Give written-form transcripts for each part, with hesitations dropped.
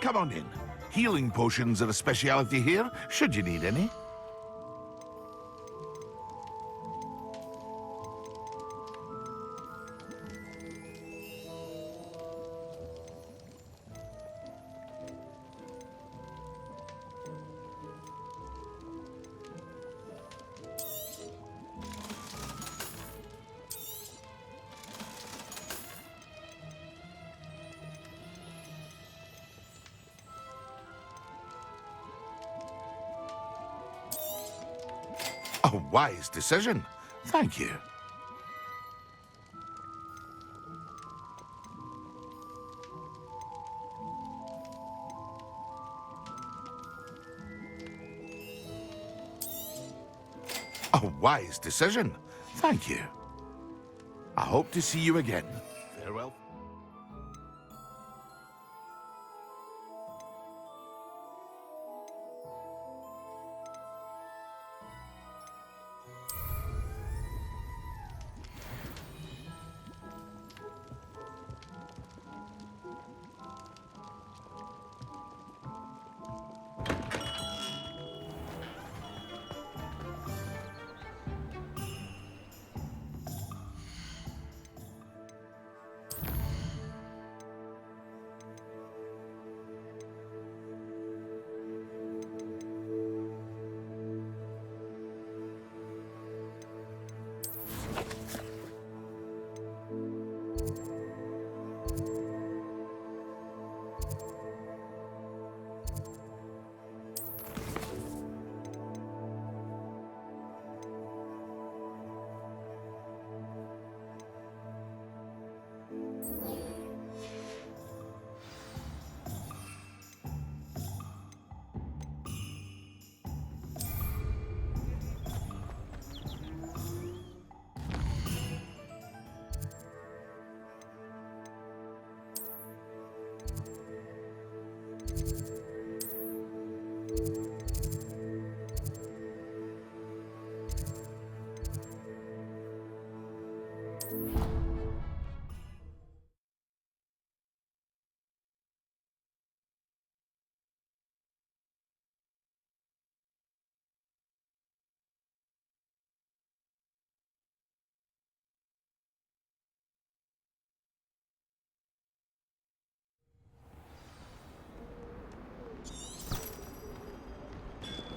Come on in. Healing potions are a speciality here, should you need any. A wise decision. Thank you. A wise decision. Thank you. I hope to see you again. Farewell.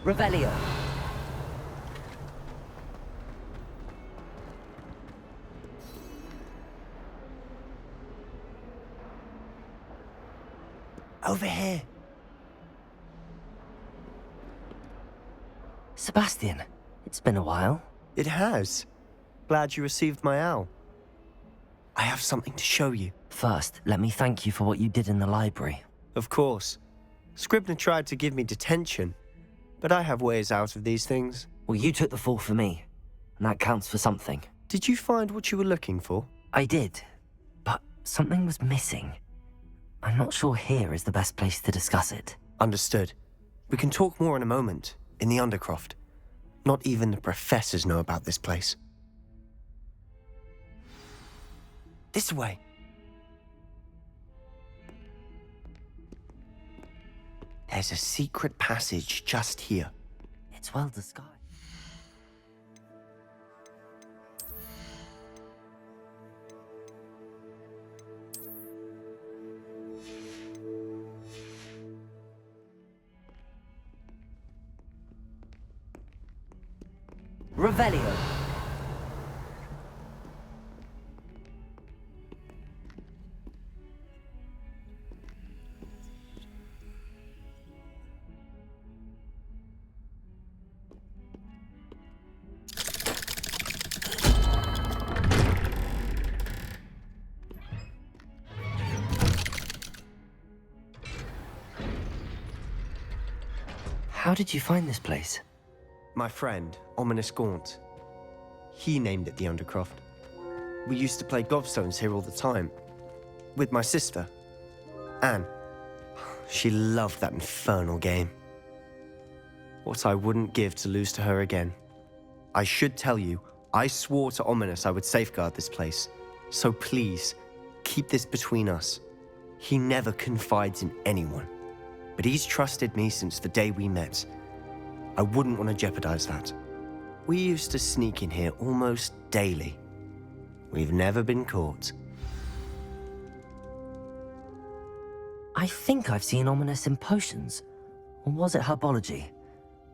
Revelio. Over here. Sebastian, it's been a while. It has. Glad you received my owl. I have something to show you. First, let me thank you for what you did in the library. Of course. Scribner tried to give me detention, but I have ways out of these things. Well, you took the fall for me, and that counts for something. Did you find what you were looking for? I did, but something was missing. I'm not sure here is the best place to discuss it. Understood. We can talk more in a moment, in the Undercroft. Not even the professors know about this place. This way. There's a secret passage just here. It's well disguised. Revelio. How did you find this place? My friend, Ominous Gaunt. He named it the Undercroft. We used to play gobstones here all the time. With my sister, Anne. She loved that infernal game. What I wouldn't give to lose to her again. I should tell you, I swore to Ominous I would safeguard this place. So please, keep this between us. He never confides in anyone. but he's trusted me since the day we met. I wouldn't want to jeopardize that. We used to sneak in here almost daily. We've never been caught. I think I've seen Ominous in potions. Or was it herbology?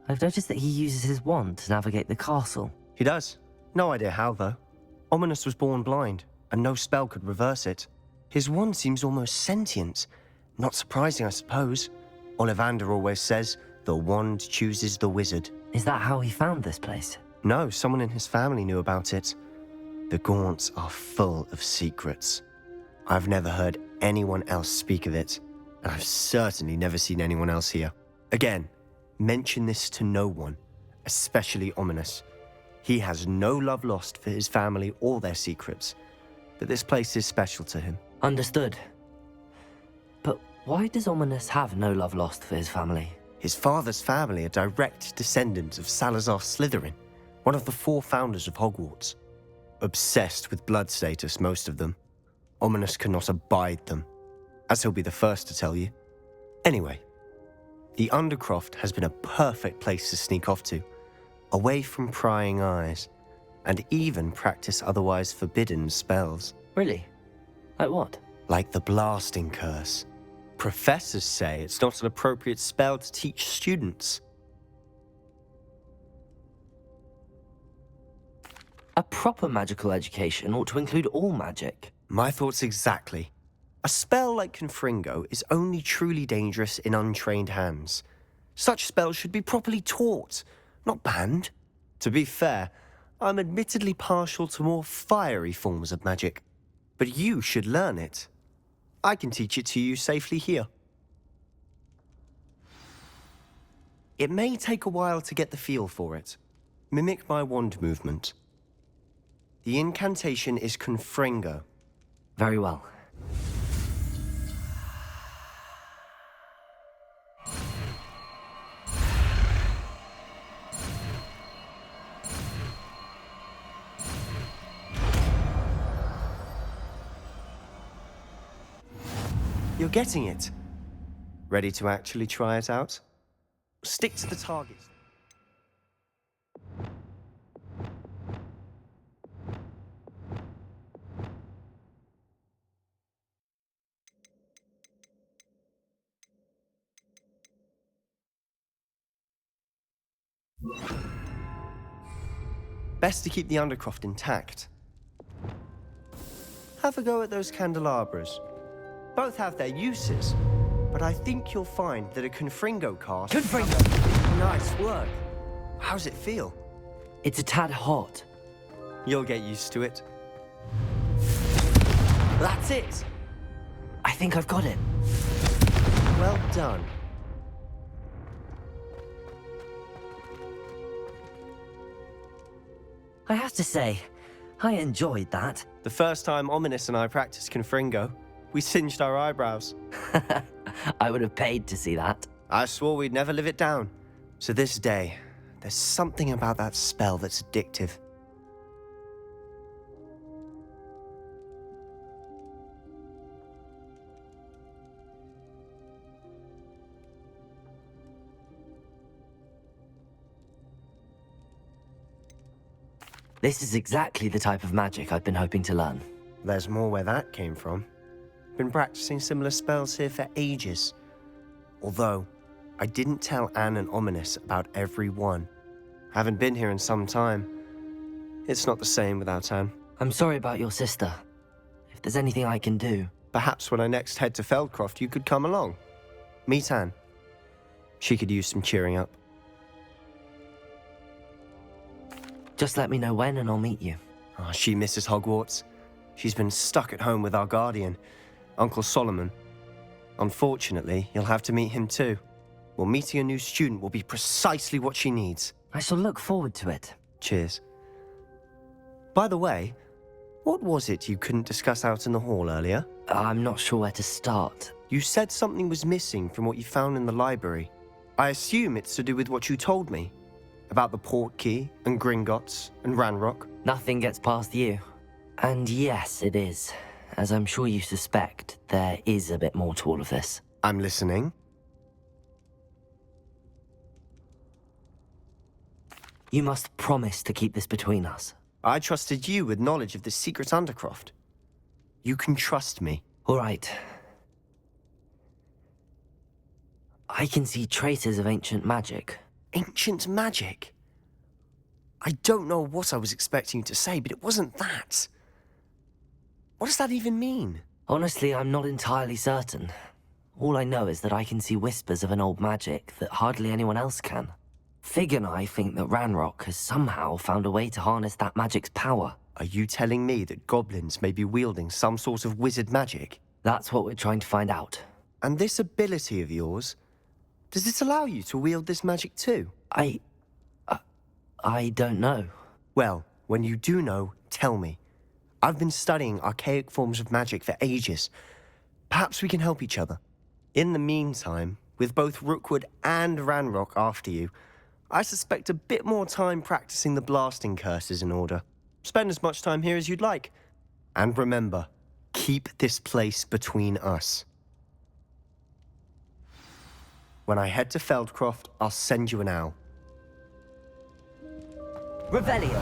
I've noticed that he uses his wand to navigate the castle. He does. No idea how, though. Ominous was born blind, and no spell could reverse it. His wand seems almost sentient. Not surprising, I suppose. Ollivander always says, the wand chooses the wizard. Is that how he found this place? No, someone in his family knew about it. The Gaunts are full of secrets. I've never heard anyone else speak of it, and I've certainly never seen anyone else here. Again, mention this to no one, especially Ominous. He has no love lost for his family or their secrets, but this place is special to him. Understood. But why does Ominous have no love lost for his family? His father's family are direct descendants of Salazar Slytherin, one of the 4 founders of Hogwarts. Obsessed with blood status, most of them. Ominous cannot abide them, as he'll be the first to tell you. Anyway, the Undercroft has been a perfect place to sneak off to, away from prying eyes, and even practice otherwise forbidden spells. Really? Like what? Like the blasting curse. Professors say it's not an appropriate spell to teach students. A proper magical education ought to include all magic. My thoughts exactly. A spell like Confringo is only truly dangerous in untrained hands. Such spells should be properly taught, not banned. To be fair, I'm admittedly partial to more fiery forms of magic. But you should learn it. I can teach it to you safely here. It may take a while to get the feel for it. Mimic my wand movement. The incantation is Confringo. Very well. You're getting it. Ready to actually try it out? Stick to the target. Best to keep the Undercroft intact. Have a go at those candelabras. Both have their uses, but I think you'll find that a Confringo cast... Confringo! Nice work. How's it feel? It's a tad hot. You'll get used to it. That's it! I think I've got it. Well done. I have to say, I enjoyed that. The first time Ominous and I practiced Confringo, we singed our eyebrows. I would have paid to see that. I swore we'd never live it down. To this day, there's something about that spell that's addictive. This is exactly the type of magic I've been hoping to learn. There's more where that came from. Been practicing similar spells here for ages. Although, I didn't tell Anne and Ominous about every one. Haven't been here in some time. It's not the same without Anne. I'm sorry about your sister. If there's anything I can do... Perhaps when I next head to Feldcroft, you could come along. Meet Anne. She could use some cheering up. Just let me know when and I'll meet you. Oh, she misses Hogwarts. She's been stuck at home with our guardian, Uncle Solomon. Unfortunately, you'll have to meet him too. Well, meeting a new student will be precisely what she needs. I shall look forward to it. Cheers. By the way, what was it you couldn't discuss out in the hall earlier? I'm not sure where to start. You said something was missing from what you found in the library. I assume it's to do with what you told me. About the Portkey, and Gringotts, and Ranrock. Nothing gets past you. And yes, it is. As I'm sure you suspect, there is a bit more to all of this. I'm listening. You must promise to keep this between us. I trusted you with knowledge of the secret Undercroft. You can trust me. All right. I can see traces of ancient magic. Ancient magic? I don't know what I was expecting you to say, but it wasn't that. What does that even mean? Honestly, I'm not entirely certain. All I know is that I can see whispers of an old magic that hardly anyone else can. Fig and I think that Ranrock has somehow found a way to harness that magic's power. Are you telling me that goblins may be wielding some sort of wizard magic? That's what we're trying to find out. And this ability of yours, does it allow you to wield this magic too? I don't know. Well, when you do know, tell me. I've been studying archaic forms of magic for ages. Perhaps we can help each other. In the meantime, with both Rookwood and Ranrock after you, I suspect a bit more time practicing the blasting curse is in order. Spend as much time here as you'd like. And remember, keep this place between us. When I head to Feldcroft, I'll send you an owl. Revelio!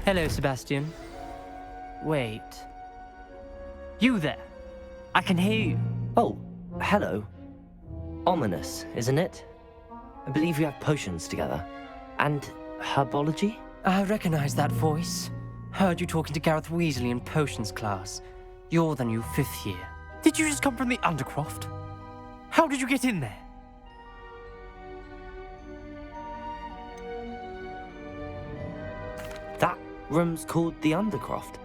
Hello, Sebastian. Wait. You there? I can hear you. Oh, hello. Ominous, isn't it? I believe we have potions together. And herbology? I recognize that voice. Heard you talking to Gareth Weasley in potions class. You're the new 5th year. Did you just come from the Undercroft? How did you get in there? That room's called the Undercroft.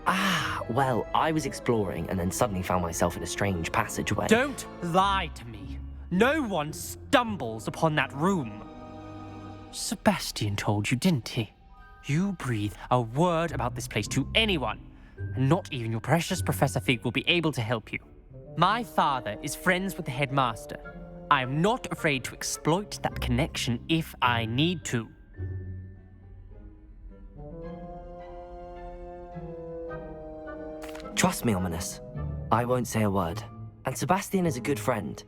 Ah, well, I was exploring and then suddenly found myself in a strange passageway. Don't lie to me. No one stumbles upon that room. Sebastian told you, didn't he? You breathe a word about this place to anyone, and not even your precious Professor Fig will be able to help you. My father is friends with the headmaster. I am not afraid to exploit that connection if I need to. Trust me, Ominous. I won't say a word. And Sebastian is a good friend.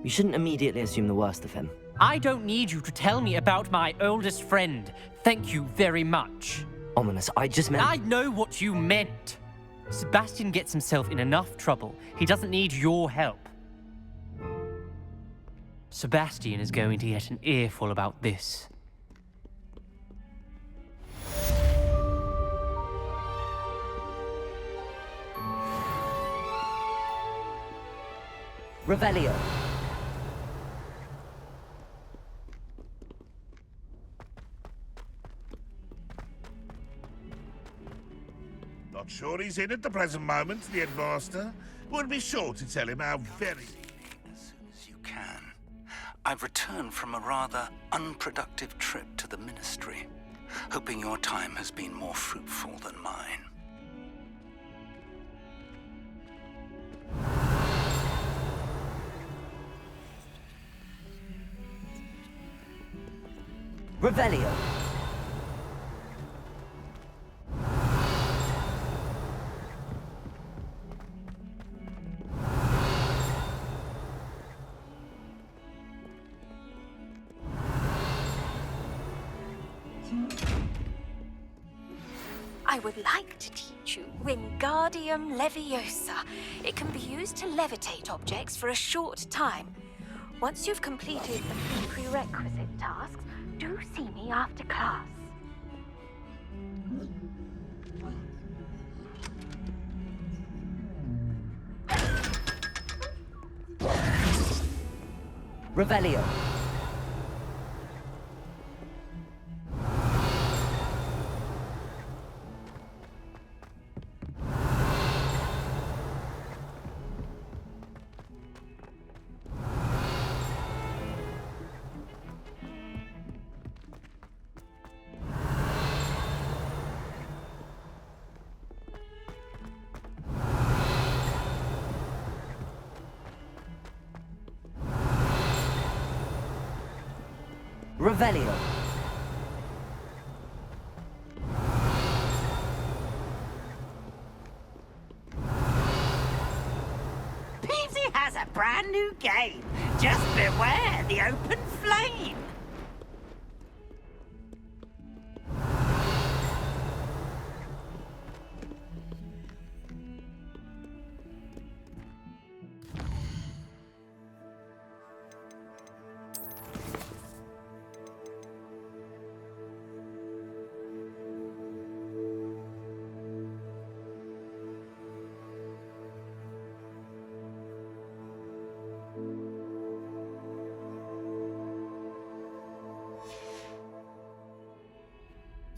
You shouldn't immediately assume the worst of him. I don't need you to tell me about my oldest friend. Thank you very much. Ominous, I just meant... I know what you meant. Sebastian gets himself in enough trouble. He doesn't need your help. Sebastian is going to get an earful about this. Revelio. Not sure he's in at the present moment, the headmaster. We'll be sure to tell him how very... As soon as you can. I've returned from a rather unproductive trip to the Ministry, hoping your time has been more fruitful than mine. Revelio. I would like to teach you Wingardium Leviosa. It can be used to levitate objects for a short time. Once you've completed the prerequisite tasks, do see me after class. Revelio. Revelio. Peasy has a brand new game. Just beware the open flame.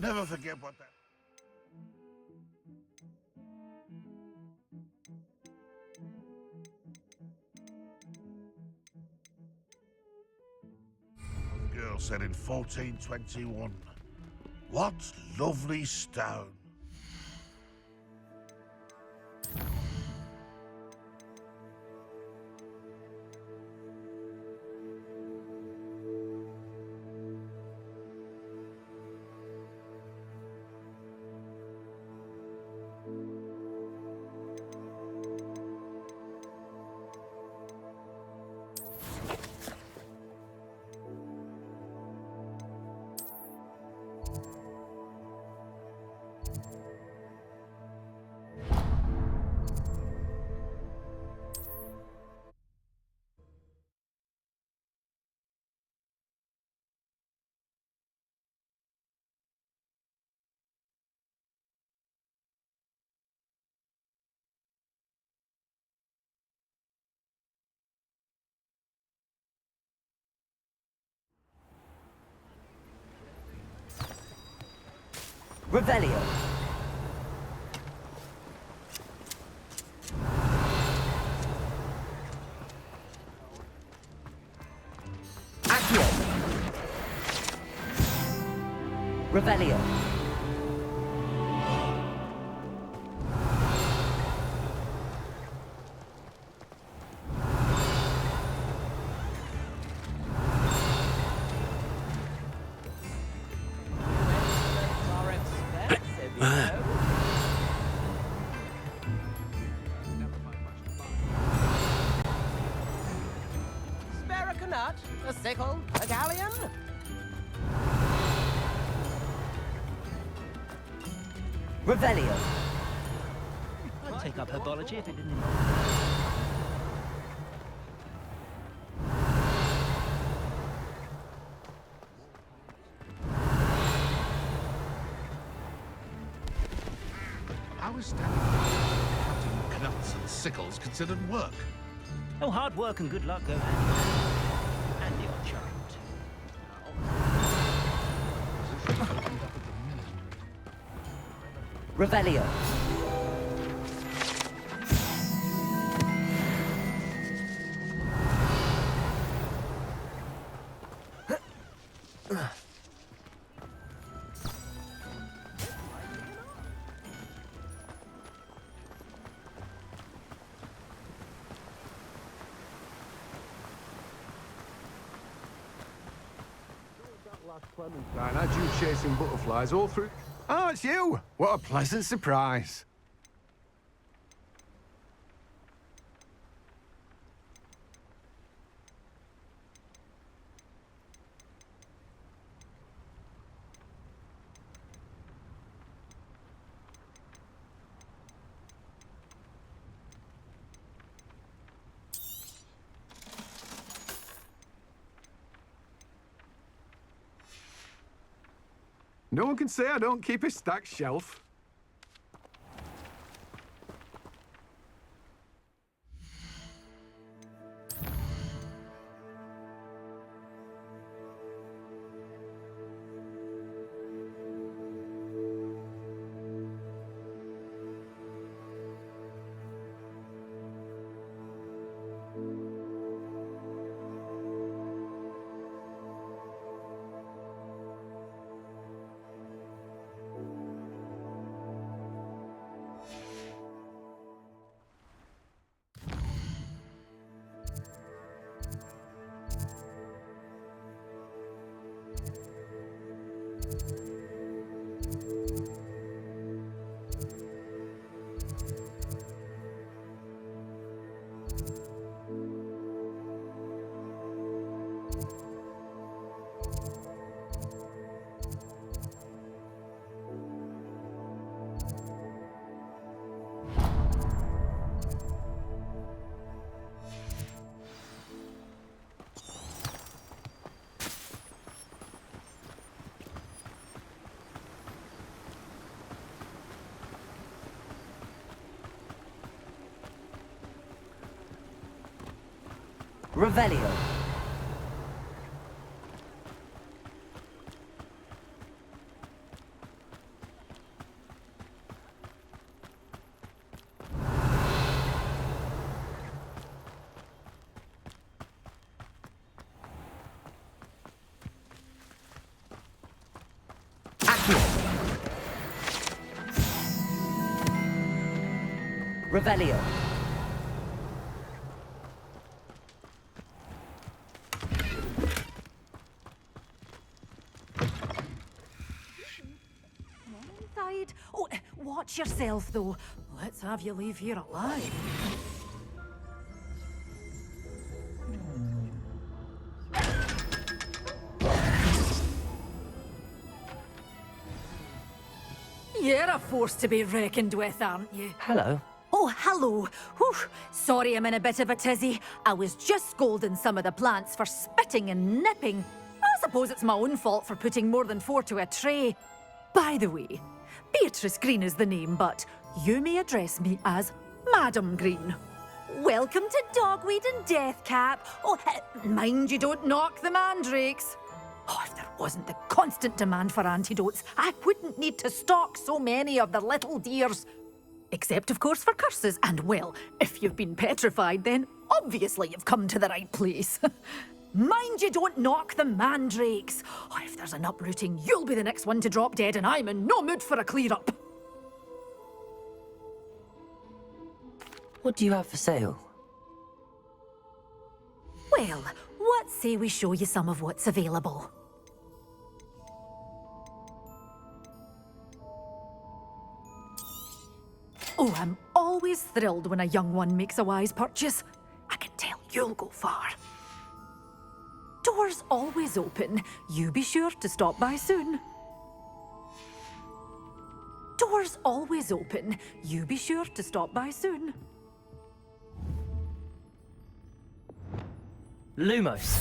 Never forget what that... Girl said in 1421. What lovely stone. Revelio. Accio. Revelio. Spare a canut, a sickle, a galleon. Revelio. I'd take up herbology if it didn't. How is standing cutting knuts and sickles considered work? Oh, hard work and good luck go hand in hand. And the odd chart. Revelio. Clementine, had you chasing butterflies all through? Oh, it's you! What a pleasant surprise. No one can say I don't keep a stacked shelf. Revelio. Revelio. Inside. Oh, watch yourself, though. Let's have you leave here alive. You're a force to be reckoned with, aren't you? Hello. Oh, hello. Whew. Sorry I'm in a bit of a tizzy. I was just scolding some of the plants for spitting and nipping. I suppose it's my own fault for putting more than 4 to a tray. By the way, Beatrice Green is the name, but you may address me as Madam Green. Welcome to Dogweed and Deathcap. Oh, mind you don't knock the mandrakes. Oh, if there wasn't the constant demand for antidotes, I wouldn't need to stock so many of the little dears. Except, of course, for curses. And, well, if you've been petrified, then obviously you've come to the right place. Mind you don't knock the mandrakes. Oh, if there's an uprooting, you'll be the next one to drop dead, and I'm in no mood for a clear-up. What do you have for sale? Well, what say we show you some of what's available? Oh, I'm always thrilled when a young one makes a wise purchase. I can tell you'll go far. Doors always open. You be sure to stop by soon. Doors always open. You be sure to stop by soon. Lumos.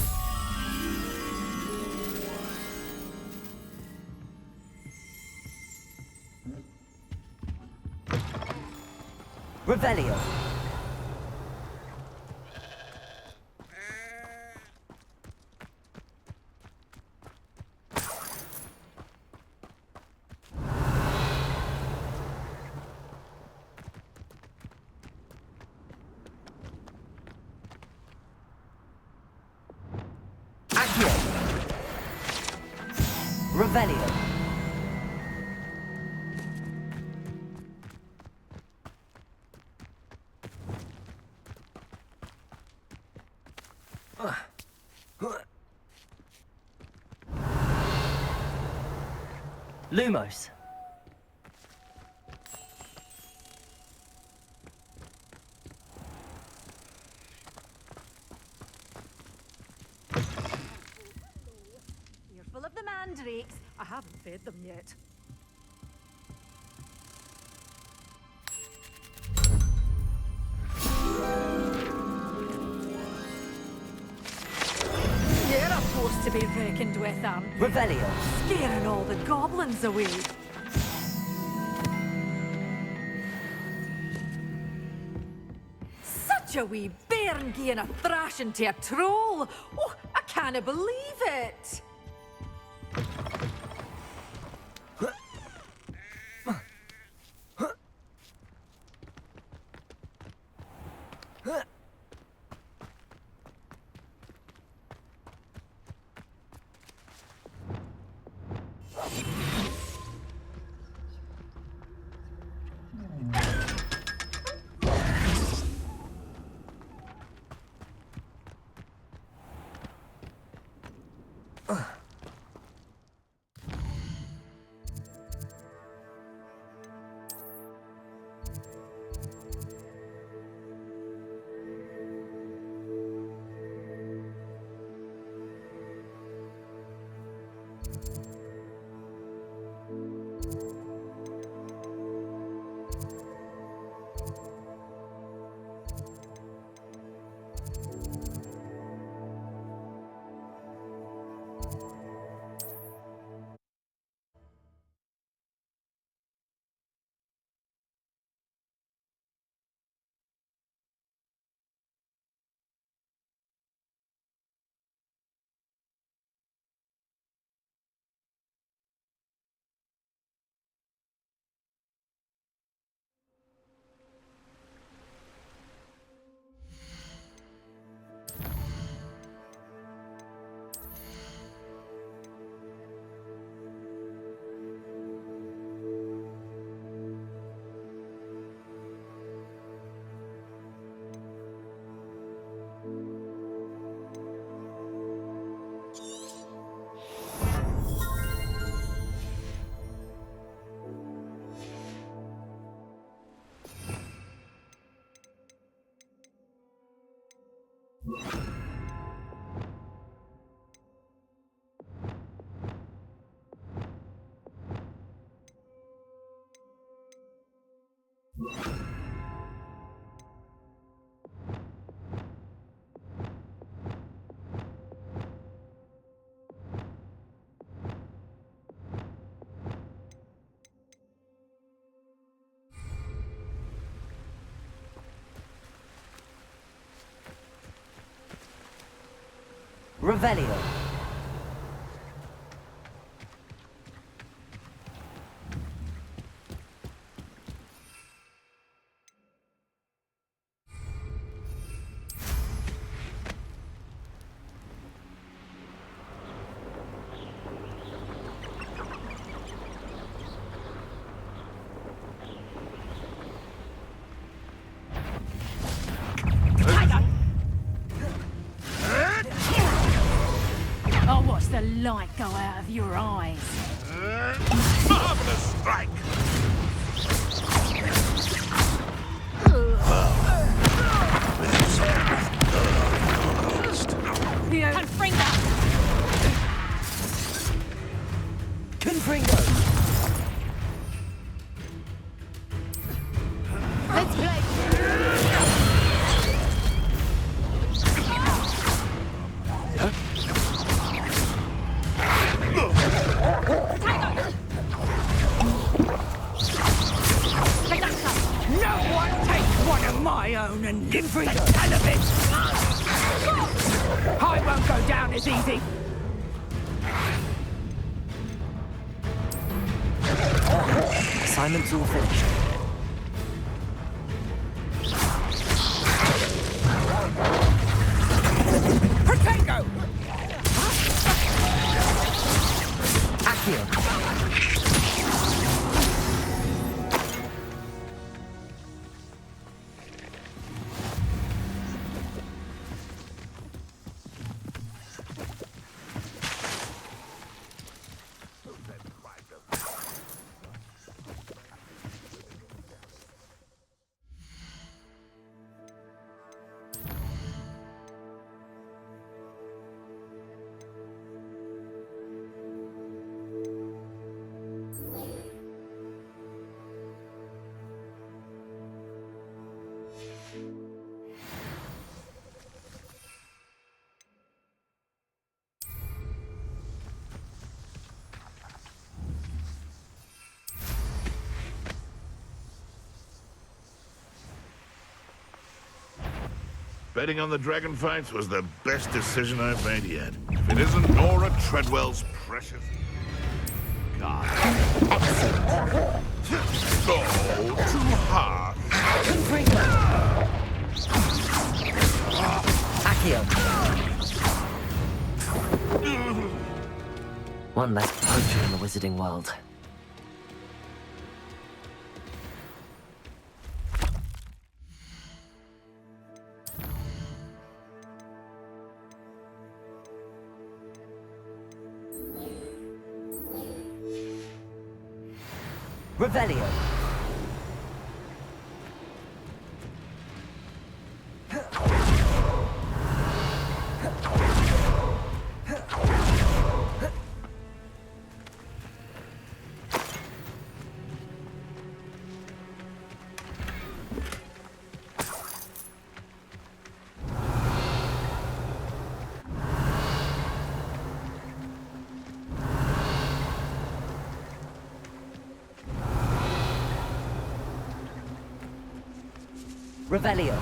Revelio. Accio. Revelio. Lumos. Fearful of the mandrakes. I haven't fed them yet. You're a force to be reckoned with, aren't you? Revelio. Scaring all the goblins away. Such a wee bairn giving a thrashing to a troll. Oh, I can't believe it. Revelio. I'll watch the light go out of your eyes. Marvelous strike! Confringo! Confringo. Let's play! No one takes one of my own and lives the hell of it! I won't go down as easy! Assignment's all finished. Protego! Accio. Betting on the dragon fights was the best decision I've made yet. If it isn't Nora Treadwell's precious... God. Oh, too hard. Accio. One less poacher in the wizarding world. Revelio. Revelio.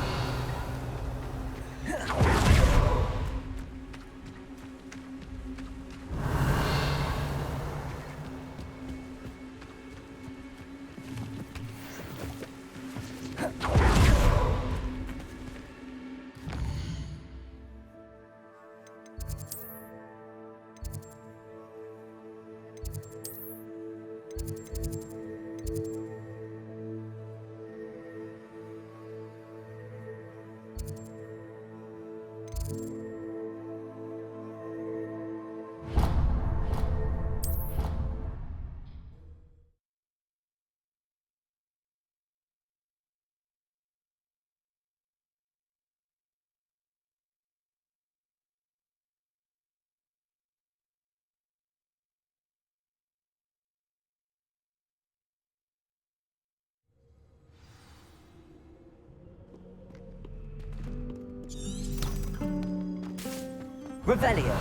Revelio.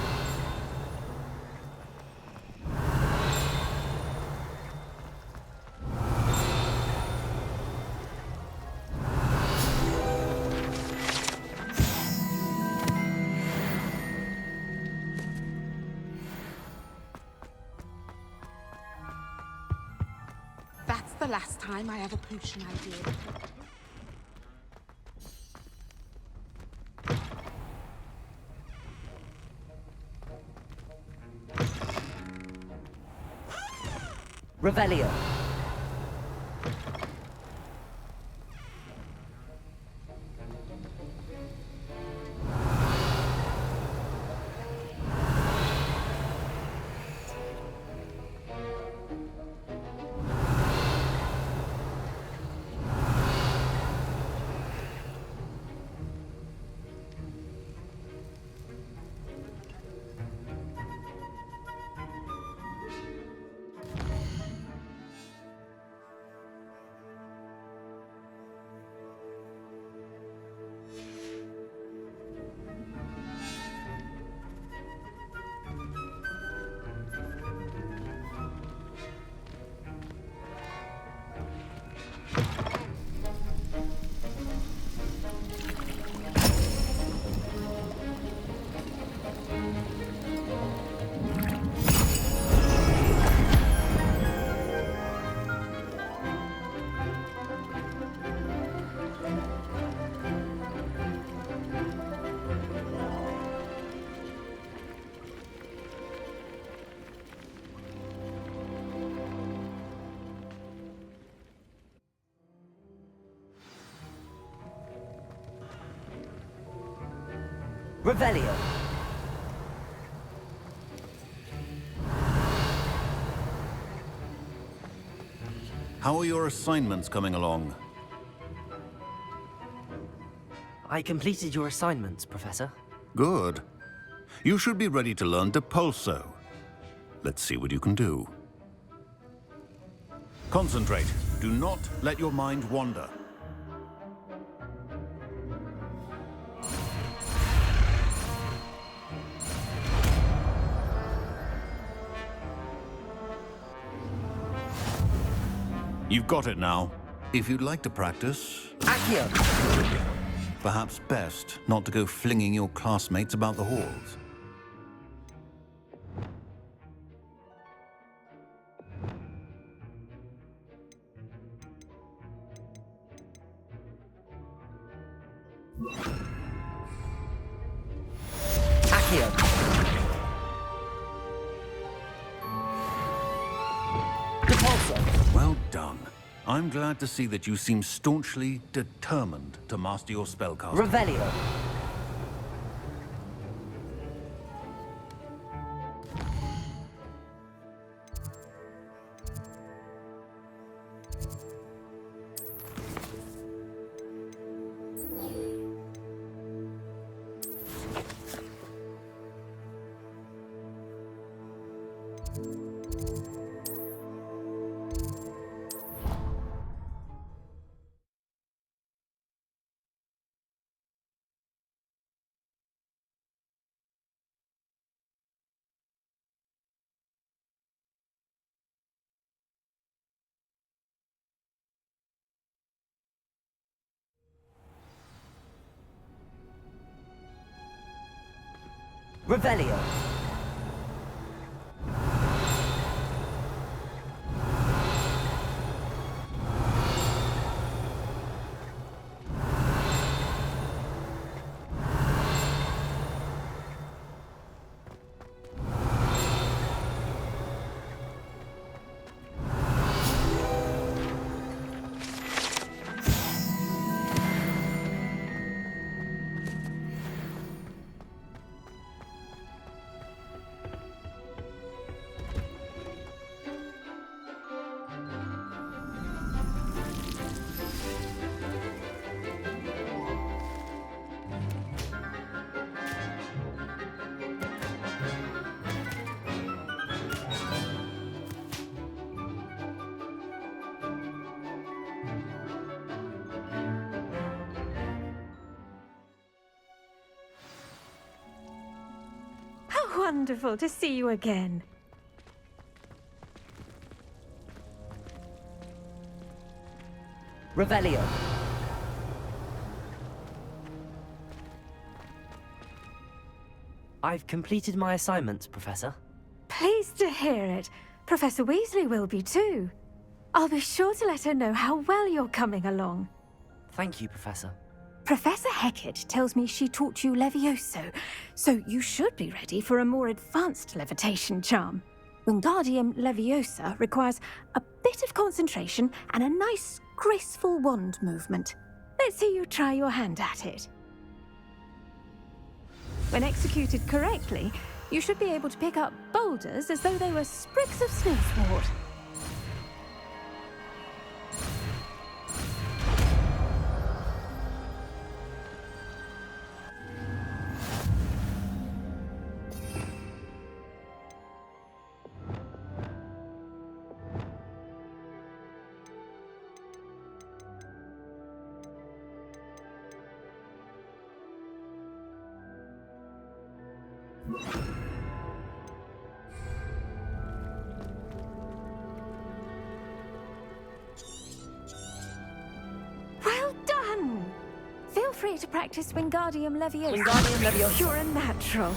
That's the last time I have a potion idea. Revelio. Revelio. How are your assignments coming along? I completed your assignments, Professor. Good. You should be ready to learn Depulso. Let's see what you can do. Concentrate. Do not let your mind wander. You've got it now. If you'd like to practice... Accio! Perhaps best not to go flinging your classmates about the halls. Accio! Depulso! Well done. I'm glad to see that you seem staunchly determined to master your spellcasting. Revelio. Revelio. Wonderful to see you again. Revelio. I've completed my assignments, Professor. Pleased to hear it. Professor Weasley will be too. I'll be sure to let her know how well you're coming along. Thank you, Professor. Professor Hecat tells me she taught you Levioso, so you should be ready for a more advanced levitation charm. Wingardium Leviosa requires a bit of concentration and a nice, graceful wand movement. Let's see you try your hand at it. When executed correctly, you should be able to pick up boulders as though they were sprigs of snowsword. Well done! Feel free to practice Wingardium Leviosa. Wingardium Leviosa. You're a natural.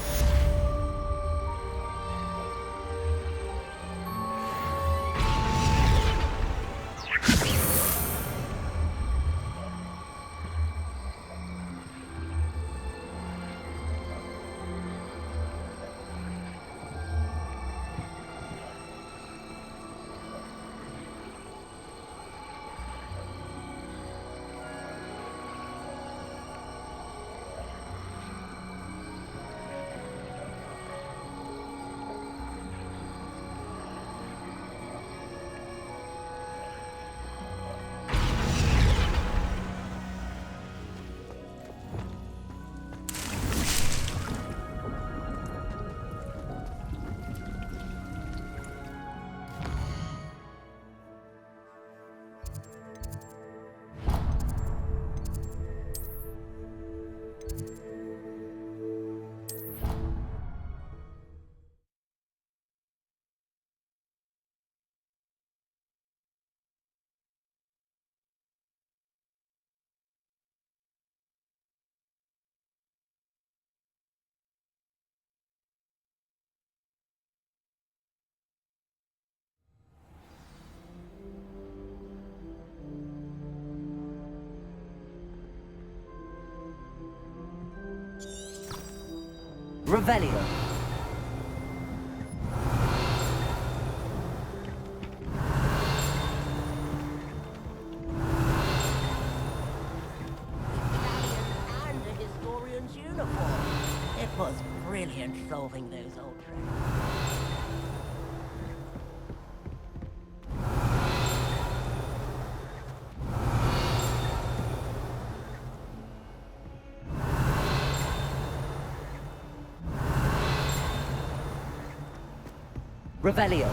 Revelio. And a historian's uniform. It was brilliant solving those old tricks. Revelio.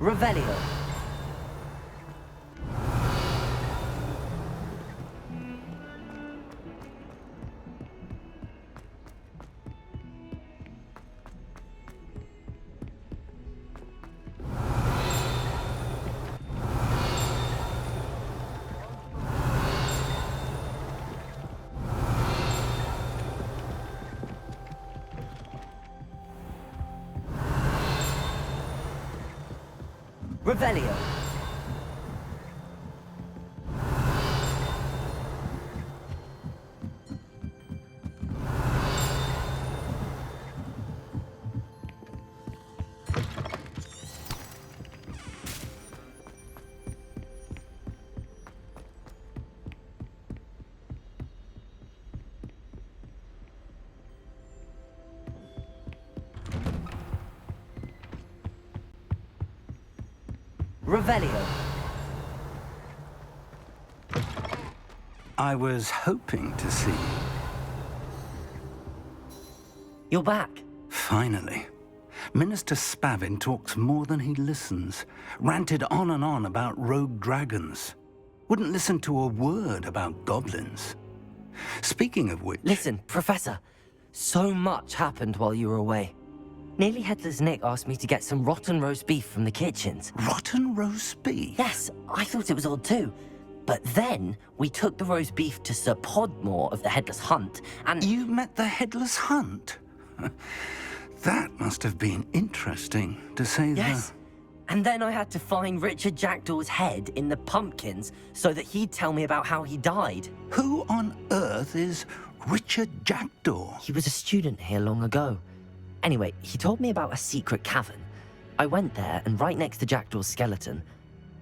Revelio. Revelio. Revelio. I was hoping to see you. You're back. Finally. Minister Spavin talks more than he listens. Ranted on and on about rogue dragons. Wouldn't listen to a word about goblins. Speaking of which... Listen, Professor. So much happened while you were away. Nearly Headless Nick asked me to get some rotten roast beef from the kitchens. Rotten roast beef? Yes, I thought it was odd too. But then we took the roast beef to Sir Podmore of the Headless Hunt, and... You met the Headless Hunt? That must have been interesting, to say the... Yes. And then I had to find Richard Jackdaw's head in the pumpkins so that he'd tell me about how he died. Who on earth is Richard Jackdaw? He was a student here long ago. Anyway, he told me about a secret cavern. I went there, and right next to Jackdaw's skeleton,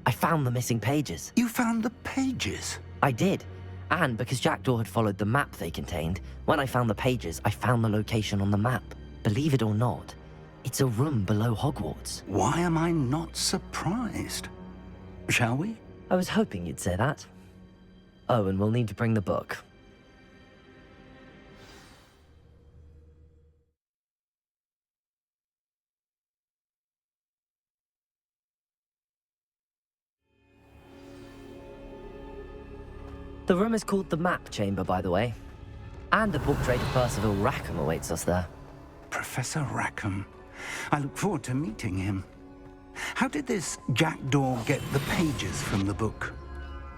I found the missing pages. You found the pages? I did. And because Jackdaw had followed the map they contained, when I found the pages, I found the location on the map. Believe it or not, it's a room below Hogwarts. Why am I not surprised? Shall we? I was hoping you'd say that. Oh, and we'll need to bring the book. The room is called the Map Chamber, by the way. And the portrait of Percival Rackham awaits us there. Professor Rackham. I look forward to meeting him. How did this Jackdaw get the pages from the book?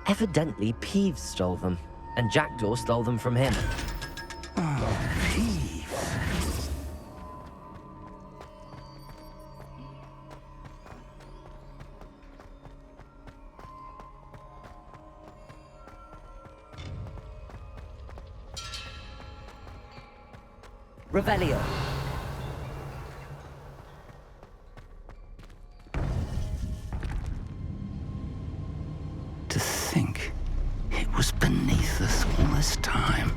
Evidently, Peeves stole them, and Jackdaw stole them from him. Oh, Peeves. Revelio. To think it was beneath us all this time.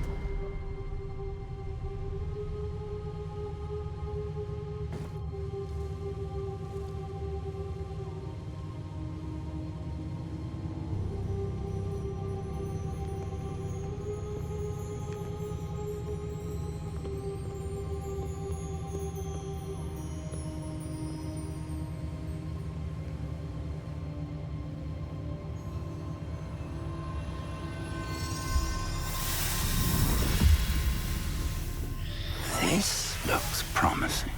This looks promising.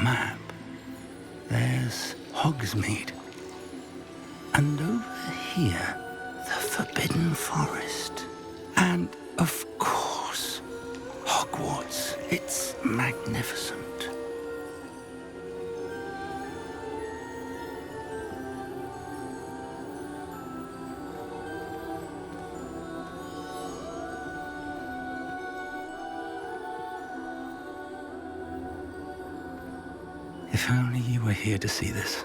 Map. There's Hogsmeade. And over here, the Forbidden Forest. And, of course, Hogwarts. It's magnificent. If only you were here to see this.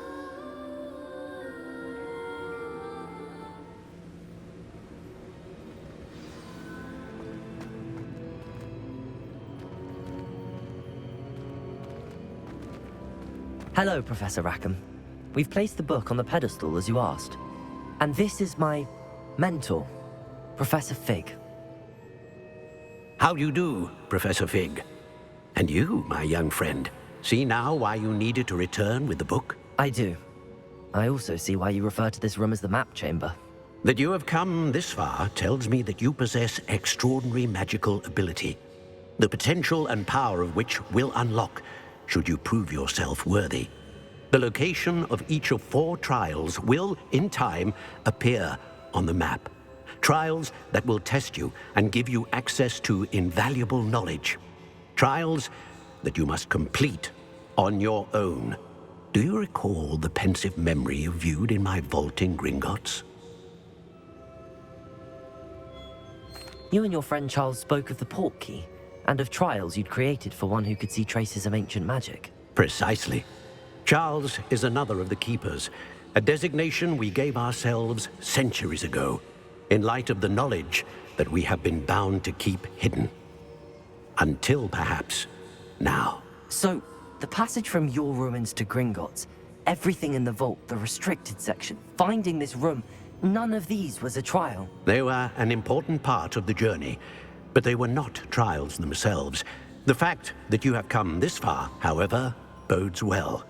Hello, Professor Rackham. We've placed the book on the pedestal as you asked. And this is my mentor, Professor Fig. How do you do, Professor Fig? And you, my young friend, see now why you needed to return with the book? I do. I also see why you refer to this room as the Map Chamber. That you have come this far tells me that you possess extraordinary magical ability, the potential and power of which will unlock should you prove yourself worthy. The location of each of 4 trials will, in time, appear on the map. Trials that will test you and give you access to invaluable knowledge. Trials that you must complete on your own. Do you recall the pensive memory you viewed in my vault in Gringotts? You and your friend Charles spoke of the portkey. And of trials you'd created for one who could see traces of ancient magic. Precisely. Charles is another of the keepers, a designation we gave ourselves centuries ago, in light of the knowledge that we have been bound to keep hidden. Until perhaps now. So, the passage from your ruins to Gringotts, everything in the vault, the restricted section, finding this room, none of these was a trial. They were an important part of the journey, but they were not trials themselves. The fact that you have come this far, however, bodes well.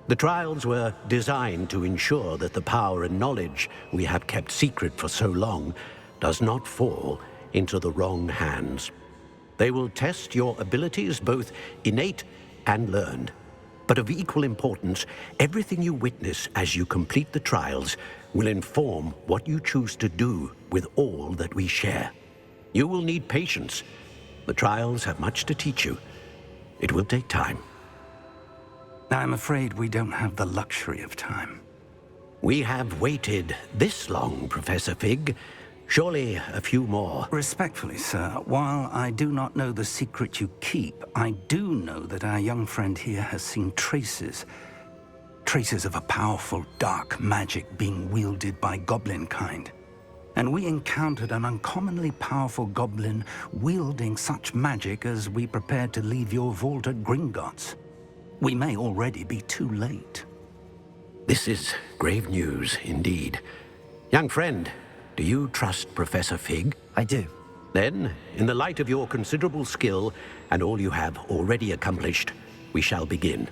The trials were designed to ensure that the power and knowledge we have kept secret for so long does not fall into the wrong hands. They will test your abilities, both innate and learned. But of equal importance, everything you witness as you complete the trials will inform what you choose to do with all that we share. You will need patience. The trials have much to teach you. It will take time. I'm afraid we don't have the luxury of time. We have waited this long, Professor Fig. Surely a few more. Respectfully, sir, while I do not know the secret you keep, I do know that our young friend here has seen traces of a powerful dark magic being wielded by goblin kind. And we encountered an uncommonly powerful goblin wielding such magic as we prepared to leave your vault at Gringotts. We may already be too late. This is grave news indeed. Young friend, do you trust Professor Fig? I do. Then, in the light of your considerable skill and all you have already accomplished, we shall begin.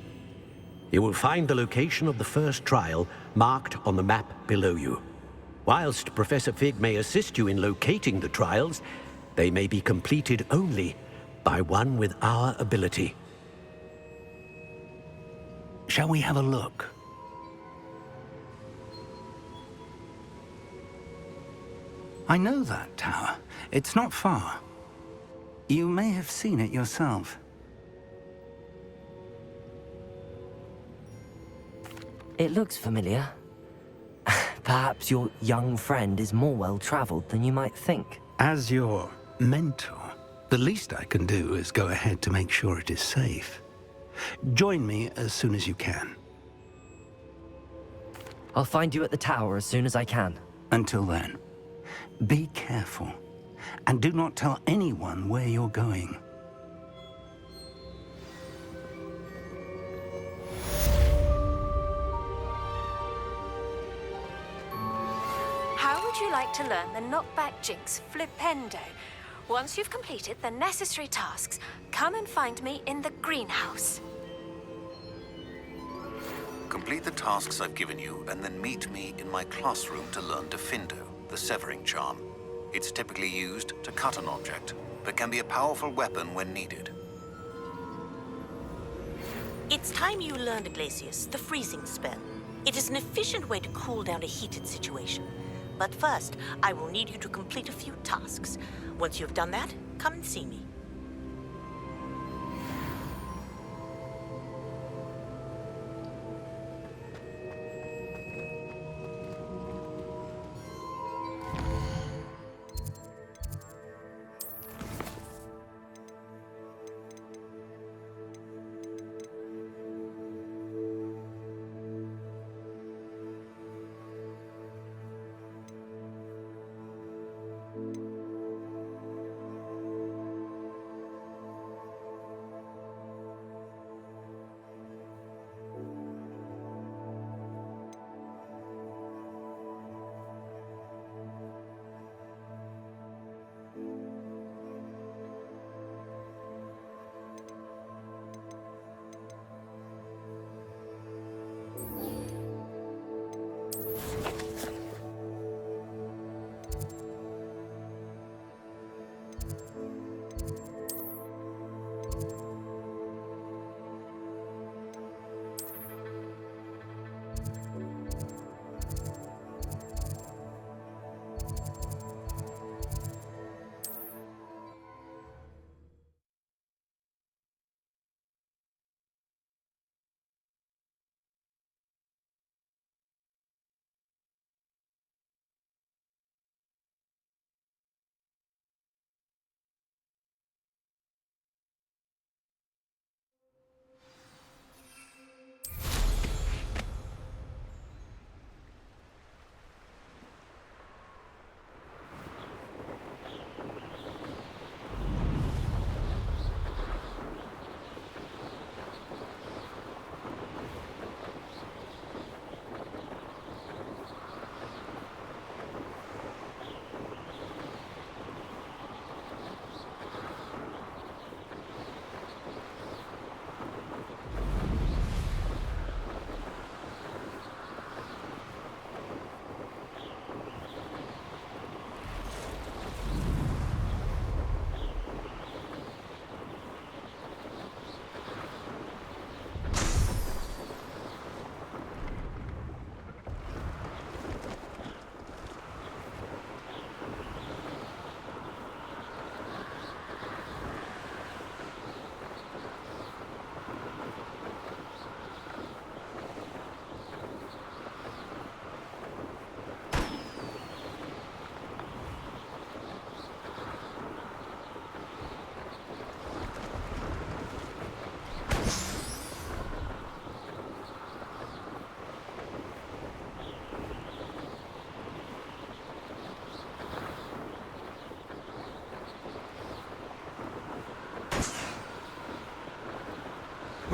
You will find the location of the first trial marked on the map below you. Whilst Professor Fig may assist you in locating the trials, they may be completed only by one with our ability. Shall we have a look? I know that tower. It's not far. You may have seen it yourself. It looks familiar. Perhaps your young friend is more well-traveled than you might think. As your mentor, the least I can do is go ahead to make sure it is safe. Join me as soon as you can. I'll find you at the tower as soon as I can. Until then, be careful, and do not tell anyone where you're going. How would you like to learn the knockback jinx flipendo? Once you've completed the necessary tasks, come and find me in the greenhouse. Complete the tasks I've given you, and then meet me in my classroom to learn Defindo, the severing charm. It's typically used to cut an object, but can be a powerful weapon when needed. It's time you learned, Glacius, the freezing spell. It is an efficient way to cool down a heated situation. But first, I will need you to complete a few tasks. Once you've done that, come and see me.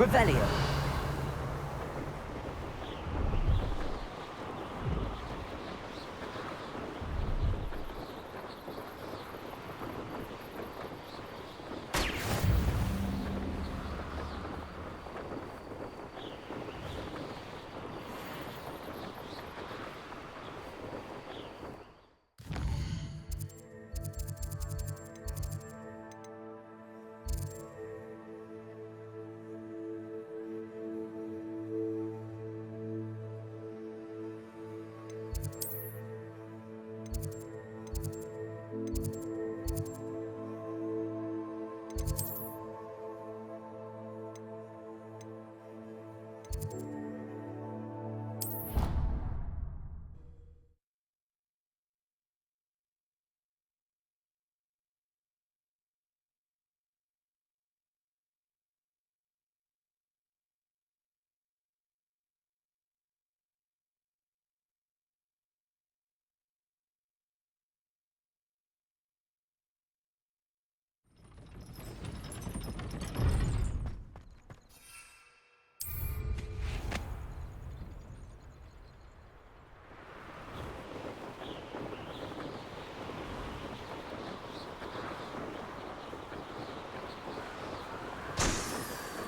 Revelio.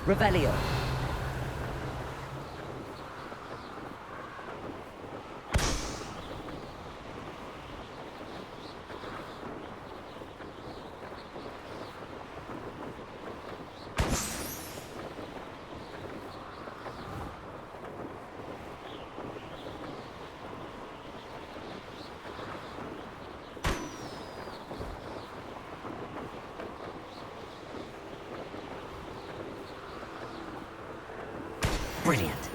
Revelio. Brilliant.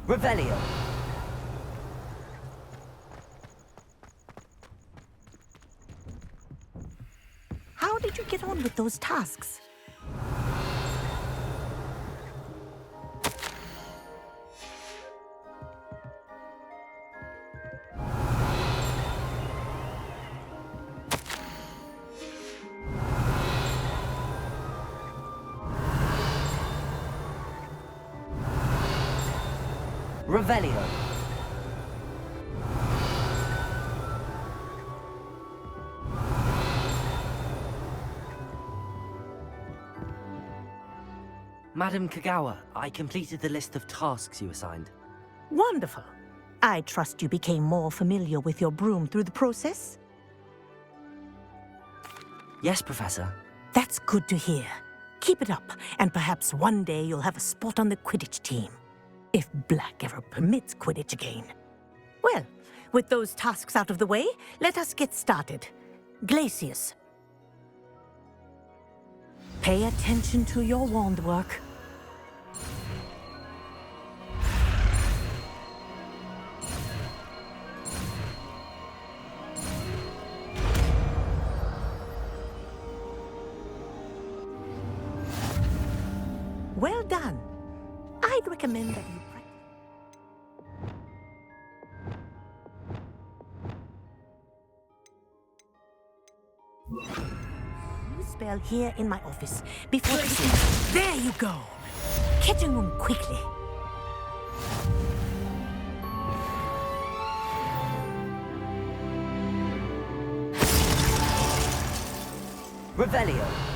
Revelio. How did you get on with those tasks? Revelio. Madam Kagawa, I completed the list of tasks you assigned. Wonderful. I trust you became more familiar with your broom through the process? Yes, Professor. That's good to hear. Keep it up, and perhaps one day you'll have a spot on the Quidditch team. If Black ever permits Quidditch again. Well, with those tasks out of the way, let us get started. Glacius. Pay attention to your wand work. Well done. I'd recommend that you practice. You spell here in my office before There you go. Catching room quickly. Revelio.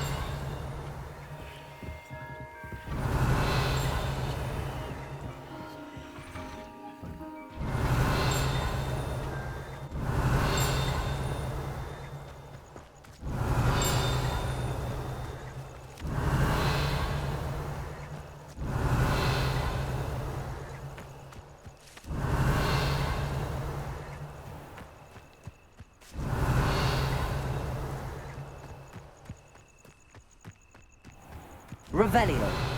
Revelio.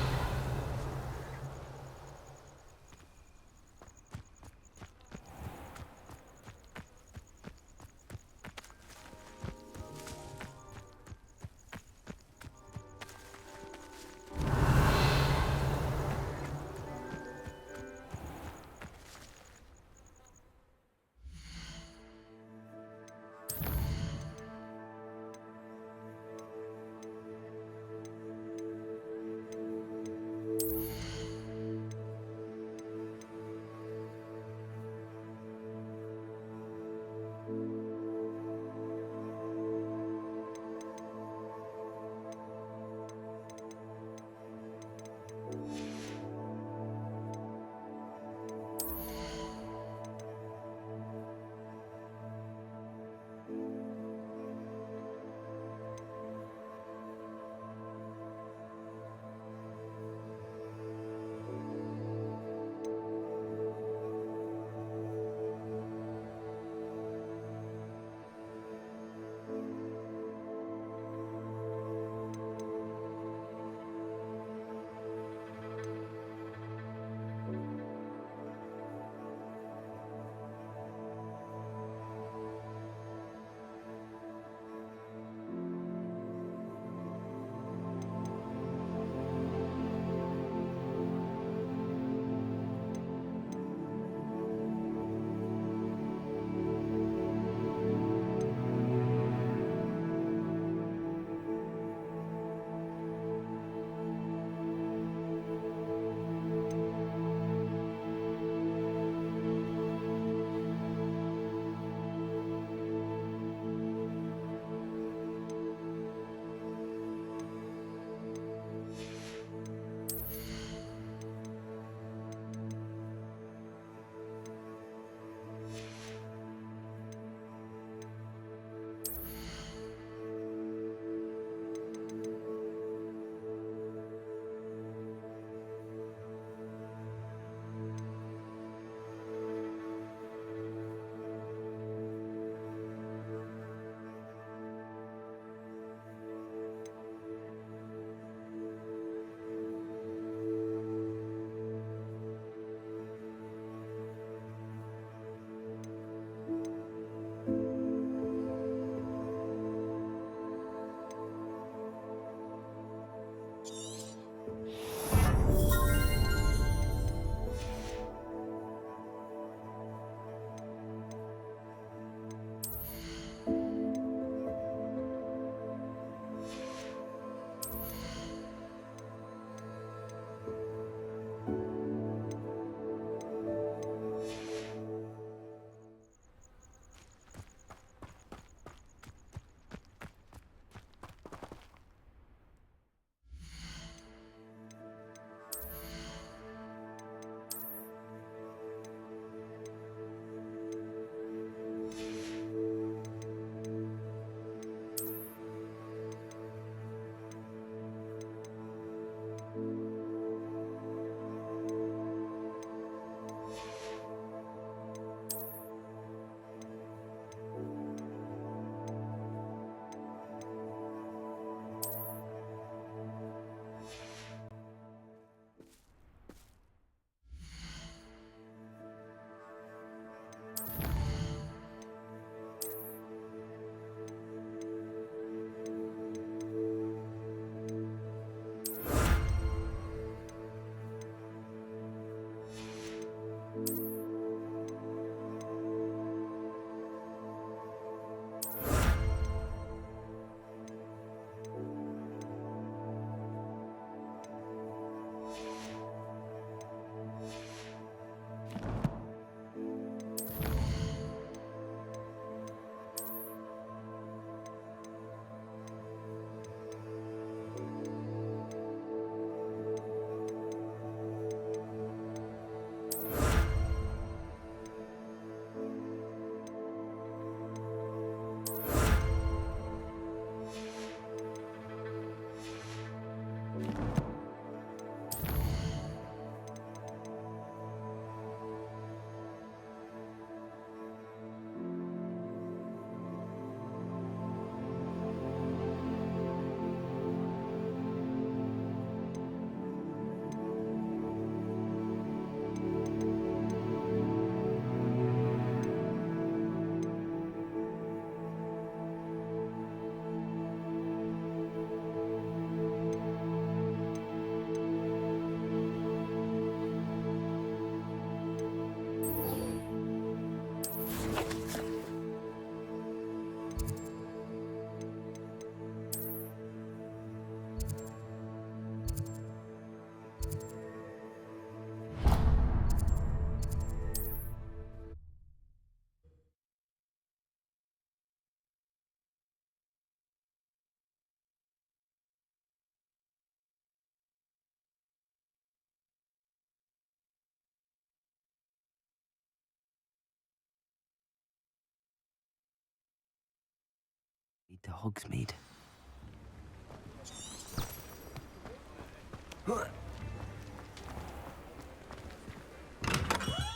to Hogsmeade.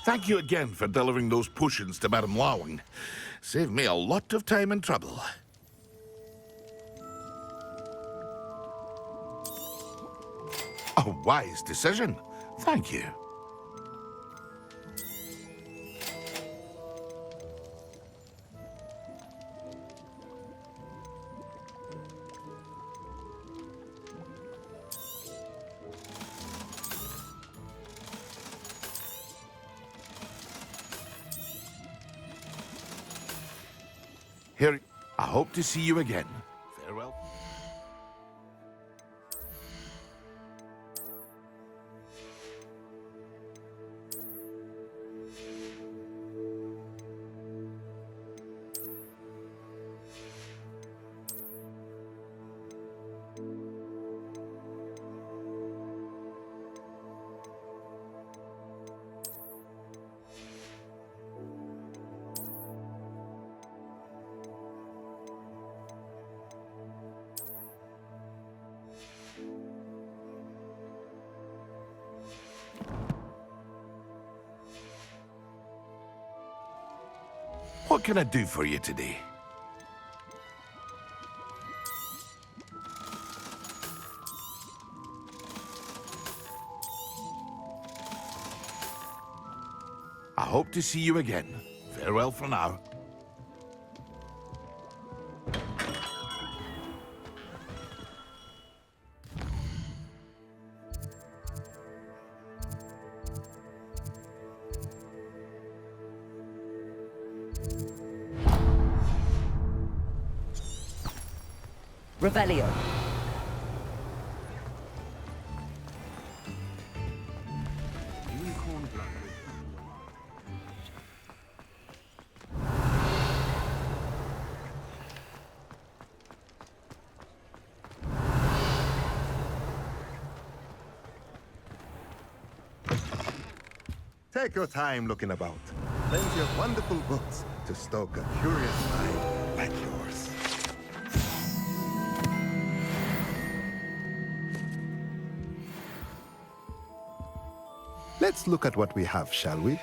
Thank you again for delivering those potions to M-Ioan. Saved me a lot of time and trouble. A wise decision. Thank you. Here, I hope to see you again. Farewell. What can I do for you today? I hope to see you again. Farewell for now. Revelio. Take your time looking about. Plenty of wonderful books to stoke a curious mind like yours. Let's look at what we have, shall we?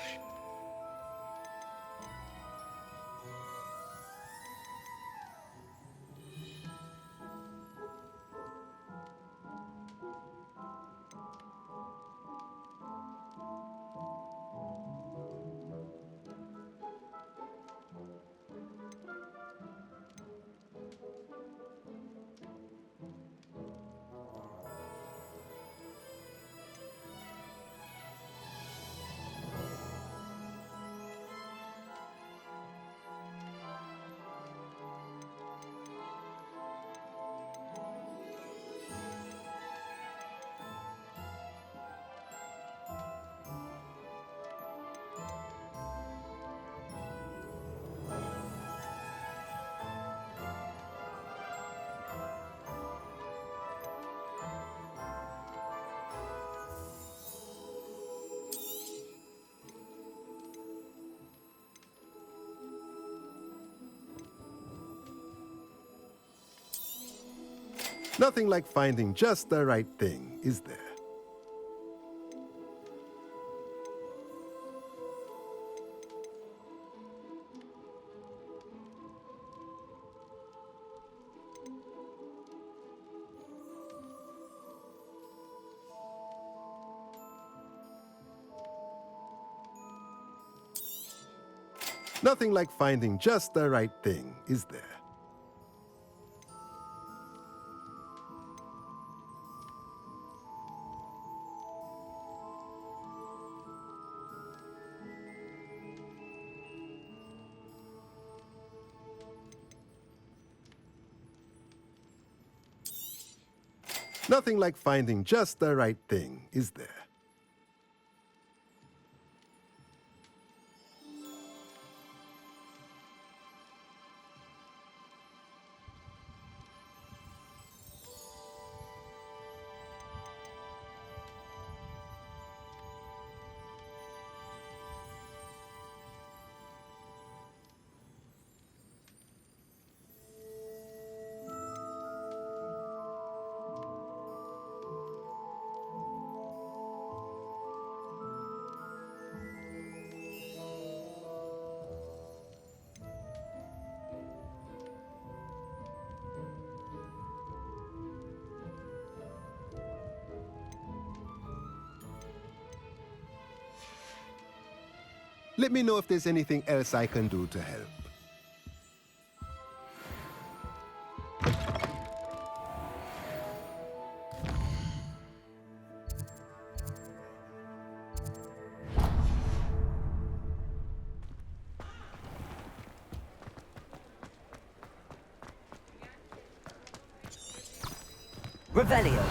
Nothing like finding just the right thing, is there? Nothing like finding just the right thing, is there? Nothing like finding just the right thing, is there? Let me know if there's anything else I can do to help. Revelio.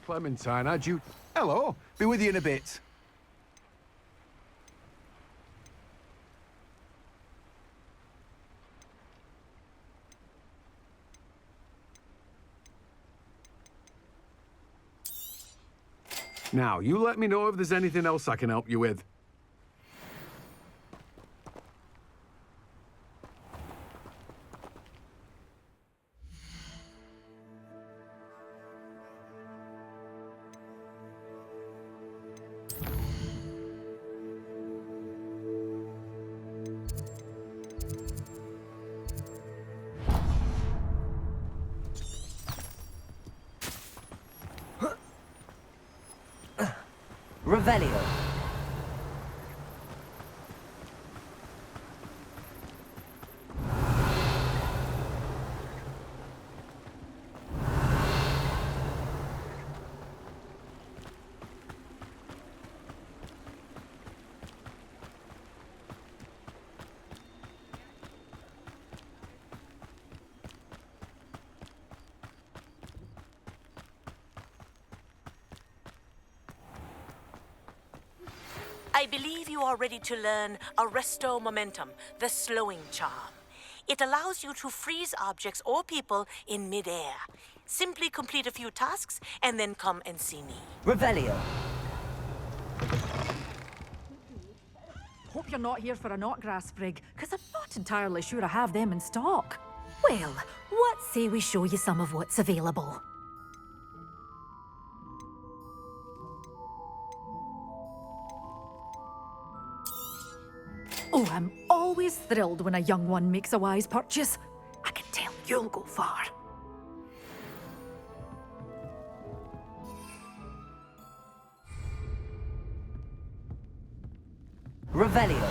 Clementine, how'd you... Hello, be with you in a bit. Now, you let me know if there's anything else I can help you with. Revelio. I believe you are ready to learn Arresto Momentum, the slowing charm. It allows you to freeze objects or people in midair. Simply complete a few tasks and then come and see me. Revelio. Hope you're not here for an autograph sprig, because I'm not entirely sure I have them in stock. Well, what say we show you some of what's available? Oh, I'm always thrilled when a young one makes a wise purchase. I can tell you'll go far. Revelio.